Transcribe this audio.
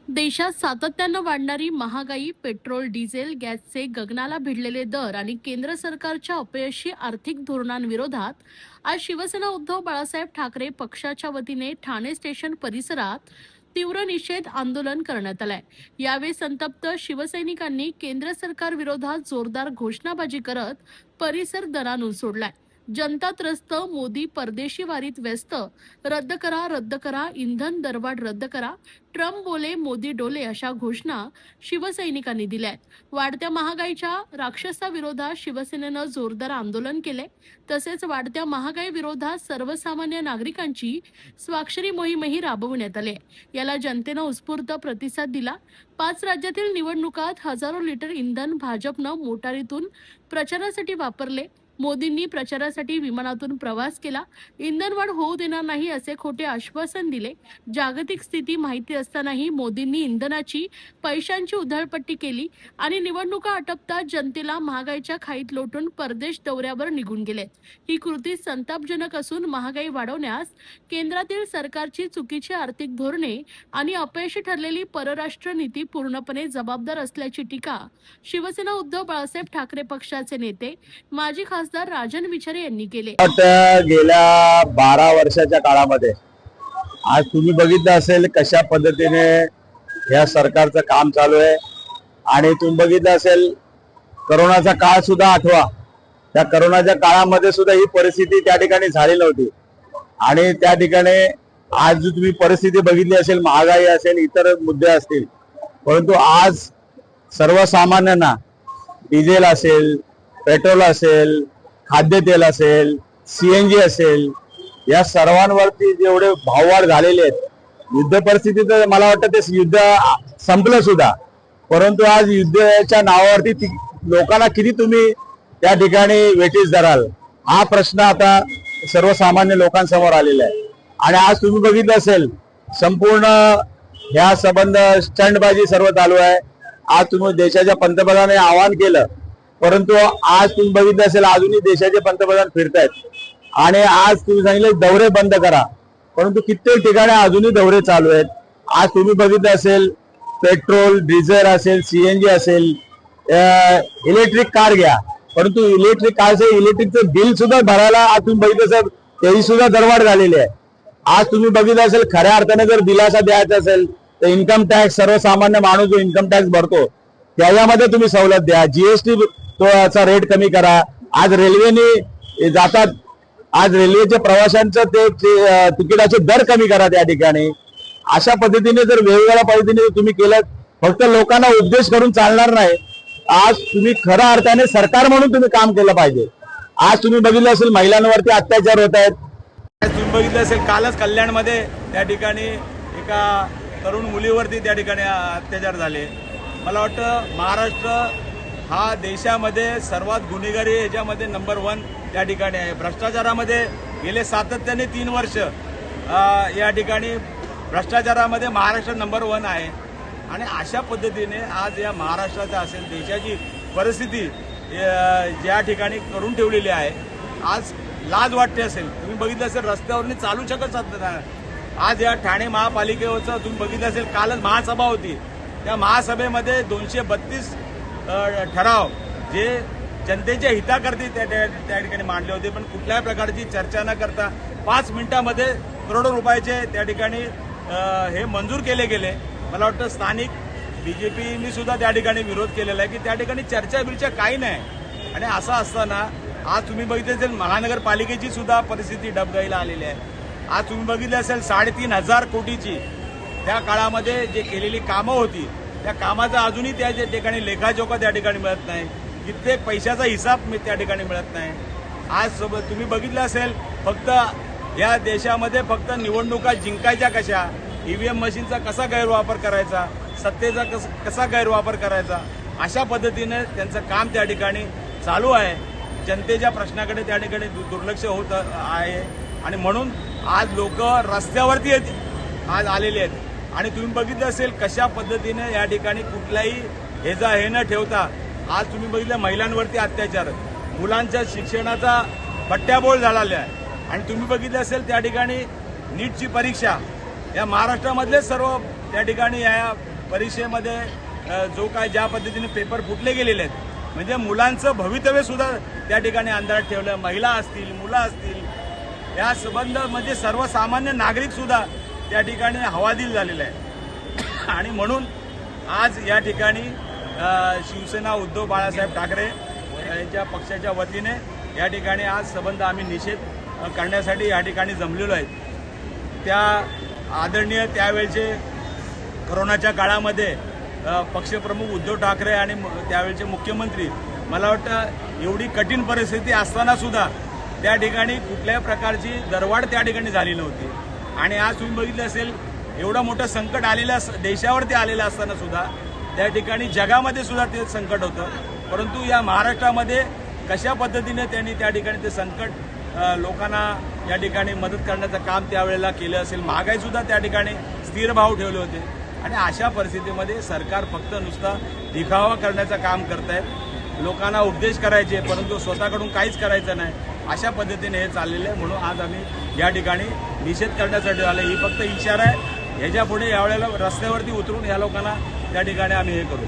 देशात सातत्यानं वाढणारी महागाई, पेट्रोल, डिझेल, गॅसचे गगनाला भिडलेले दर आणि केंद्र सरकारच्या अपयशी आर्थिक धोरणांविरोधात आज शिवसेना उद्धव बाळासाहेब ठाकरे पक्षाच्या वतीने ठाणे स्टेशन परिसरात तीव्र निषेध आंदोलन करण्यात आलंय। यावेळी संतप्त शिवसैनिकांनी केंद्र सरकार विरोधात जोरदार घोषणाबाजी करत परिसर दणाणून सोडलाय। जनता त्रस्त, मोदी परदेशी वारीत व्यस्त, रद्द करा रद्द करा, इंधन दरवाढ रद्द करा, ट्रम्प बोले मोदी डोले अशा घोषणा शिवसैनिकांनी दिल्यात। वाढत्या महागाईच्या राक्षसाविरोधात शिवसेनेनं जोरदार आंदोलन केले। तसेच वाढत्या महागाई विरोधात सर्वसामान्य नागरिकांची स्वाक्षरी मोहीमही राबवण्यात आली। याला जनतेनं उत्स्फूर्त प्रतिसाद दिला। 5 राज्यातील निवडणुकात हजारो लिटर इंधन भाजपनं मोटारीतून प्रचारासाठी वापरले। मोदींनी प्रचारासाठी विमानातून प्रवास केला। इंधनवाढ होऊ देणार नाही असे खोटे आश्वासन दिले। जागतिक स्थिती माहिती असतानाही मोदींनी इंधनाची पैशांची उधळपट्टी केली आणि निवडणुका आटपता जनतेला महागाईच्या खाईत लोटून परदेश दौऱ्यावर निघून गेले। ही कृती संतापजनक असून महागाई वाढवण्यास केंद्रातील सरकारची चुकीची आर्थिक धोरणे आणि अपयशी ठरलेली परराष्ट्र नीती पूर्णपणे जबाबदार असल्याची टीका शिवसेना उद्धव बाळासाहेब ठाकरे पक्षाचे नेते माजी खासदार राजन विचारे यांनी केले। गेल्या 12 वर्षाच्या काळामध्ये आज तुम्ही बघितलं असेल कशा पद्धतीने या सरकारचं काम चालू आहे आणि तुम्ही बघितलं असेल कोरोनाचा काळ सुद्धा आठवा। त्या कोरोनाच्या काळामध्ये सुद्धा ही परिस्थिती त्या ठिकाणी झाली नव्हती आणि त्या ठिकाणी आज जो तुम्ही परिस्थिती बघितली असेल, महागाई असेल, इतर मुद्दे असतील, परंतु आज सर्वसामान्यांना डिझेल असेल, पेट्रोल असेल, खाद्यतेल असेल, सीएनजी असेल, या सर्वांवरती जेवढे भाववाढ झालेले आहेत, युद्ध परिस्थितीत मला वाटतं ते युद्ध संपलं सुद्धा, परंतु आज युद्धाच्या नावावरती लोकांना किती तुम्ही त्या ठिकाणी वेठीस धराल हा प्रश्न आता सर्वसामान्य लोकांसमोर आलेला आहे। आणि आज तुम्ही बघितलं असेल संपूर्ण ह्या संबंध स्टंटबाजी सर्व चालू आहे। आज तुम्ही देशाच्या पंतप्रधानांनी आवाहन केलं, परंतु आज तुम्ही बघितलं असेल अजूनही देशाचे पंतप्रधान फिरतायत आणि आज तुम्ही सांगितलं दौरे बंद करा, परंतु कित्येक ठिकाणी अजूनही दौरे चालू आहेत। आज तुम्ही बघितलं असेल पेट्रोल, डिझेल असेल, सीएनजी असेल, इलेक्ट्रिक कार घ्या, परंतु इलेक्ट्रिक कारचे इलेक्ट्रिकचं बिल सुद्धा भरायला आज तुम्ही बघितलं असेल त्याची सुद्धा दरवाढ झालेली आहे। आज तुम्ही बघितलं असेल खऱ्या अर्थाने जर दिलासा द्यायचा असेल तर इन्कम टॅक्स, सर्वसामान्य माणूस जो इन्कम टॅक्स भरतो त्याच्यामध्ये तुम्ही सवलत द्या, जीएसटी चा रेट कमी करा। आज रेल्वेने जातात, आज रेल्वेच्या प्रवाशांचं ते तिकिटाचे दर कमी करा त्या ठिकाणी। अशा पद्धतीने जर वेगवेगळ्या पद्धतीने तुम्ही केलं, फक्त लोकांना उपदेश करून चालणार नाही। आज तुम्ही खऱ्या अर्थाने सरकार म्हणून तुम्ही काम केलं पाहिजे। आज तुम्ही बघितलं असेल महिलांवरती अत्याचार होत आहेत। तुम्ही बघितलं असेल कालच कल्याणमध्ये त्या ठिकाणी एका तरुण मुलीवरती त्या ठिकाणी अत्याचार झाले। मला वाटतं महाराष्ट्र हा देशामध्ये सर्वात गुन्हेगारी याच्यामध्ये नंबर 1 त्या ठिकाणी आहे। भ्रष्टाचारामध्ये गेले सातत्याने 3 वर्ष या ठिकाणी भ्रष्टाचारामध्ये महाराष्ट्र नंबर 1 आहे आणि अशा पद्धतीने आज या महाराष्ट्राचा असेल देशाची परिस्थिती ज्या ठिकाणी करून ठेवलेली आहे, आज लाज वाटते असेल। तुम्ही बघितलं असेल रस्त्यावरनी चालू शकत नाही। आज या ठाणे महापालिकेवरचं तुम्ही बघितलं असेल कालच महासभा होती, त्या महासभेमध्ये 232 ठराव जे जनतेच्या हिताकरता त्या ठिकाणी मांडले होते, पण कुठल्याही प्रकारची चर्चा न करता 5 मिनिटांमध्ये करोडो रुपयाचे त्या ठिकाणी हे मंजूर केले गेले। मला वाटतं स्थानिक बीजेपीनी सुद्धा त्या ठिकाणी विरोध केलेला आहे की त्या ठिकाणी चर्चा बिर्चा काही नाही। आणि असं असताना आज तुम्ही बघितलं असेल महानगरपालिकेची सुद्धा परिस्थिती डबघाईला आलेली आहे। आज तुम्ही बघितलं असेल 3,500 कोटीची त्या काळामध्ये जे केलेली कामं होती त्या कामाचा अजूनही त्या ठिकाणी लेखाजोखा त्या ठिकाणी मिळत नाही, कित्येक पैशाचा हिसाब त्या ठिकाणी मिळत नाही। आज तुम्ही बघितलं असेल फक्त या देशामध्ये फक्त निवडणुका जिंकायच्या कशा, ईव्हीएम मशीनचा कसा गैरवापर करायचा, सत्तेचा कसा गैरवापर करायचा, अशा पद्धतीने त्यांचं काम त्या ठिकाणी चालू आहे। जनतेच्या प्रश्नाकडे त्या ठिकाणी दुर्लक्ष होत आहे आणि म्हणून आज लोक रस्त्यावरती आज आलेले आहेत। आणि तुम्ही बघितलं असेल कशा पद्धतीने या ठिकाणी कुठलाही हे न ठेवता आज तुम्ही बघितलं महिलांवरती अत्याचार, मुलांच्या शिक्षणाचा बट्ट्याबोळ झालेला आहे। आणि तुम्ही बघितलं असेल त्या ठिकाणी नीटची परीक्षा या महाराष्ट्रामधले सर्व त्या ठिकाणी या परीक्षेमध्ये जो काय ज्या पद्धतीने पेपर फुटले गेलेले आहेत, म्हणजे मुलांचं भवितव्य सुद्धा त्या ठिकाणी अंधारात ठेवलं. महिला असतील, मुलं असतील, या संबंध म्हणजे सर्वसामान्य नागरिक सुद्धा त्या ठिकाणी हवालदिल झालेला आहे. आणि म्हणून आज या ठिकाणी शिवसेना उद्धव बाळासाहेब ठाकरे यांच्या पक्षाच्या वतीने या ठिकाणी आज संबंध आम्ही निषेध करण्यासाठी या ठिकाणी जमलेलो आहेत. त्या आदरणीय त्यावेळचे कोरोनाच्या काळामध्ये पक्षप्रमुख उद्धव ठाकरे आणि त्यावेळचे मुख्यमंत्री, मला वाटतं एवढी कठीण परिस्थिती असताना सुद्धा त्या ठिकाणी कुठल्याही प्रकारची दरवाढ त्या ठिकाणी झाली नव्हती. आणि आज तुम्ही बघितलं असेल, एवढं मोठं संकट आलेलं देशावरती आलेलं असताना सुद्धा त्या ठिकाणी जगामध्ये सुद्धा ते संकट होतं. परंतु या महाराष्ट्रामध्ये कशा पद्धतीने त्यांनी त्या ठिकाणी ते संकट लोकांना या ठिकाणी मदत करण्याचं काम त्यावेळेला केलं असेल. महागाईसुद्धा त्या ठिकाणी स्थिर भाव ठेवले होते. आणि अशा परिस्थितीमध्ये सरकार फक्त नुसता दिखावा करण्याचं काम करत आहे, लोकांना उपदेश करायचे, परंतु स्वतःकडून काहीच करायचं नाही. अशा पद्धतीने हे चाललेलं आहे. म्हणून आज आम्ही या ठिकाणी निषेध करण्यासाठी आलो. ही फक्त इशारा आहे. ह्याच्या पुढे यावेळेला रस्त्यावरती उतरून या लोकांना त्या ठिकाणी आम्ही हे करू.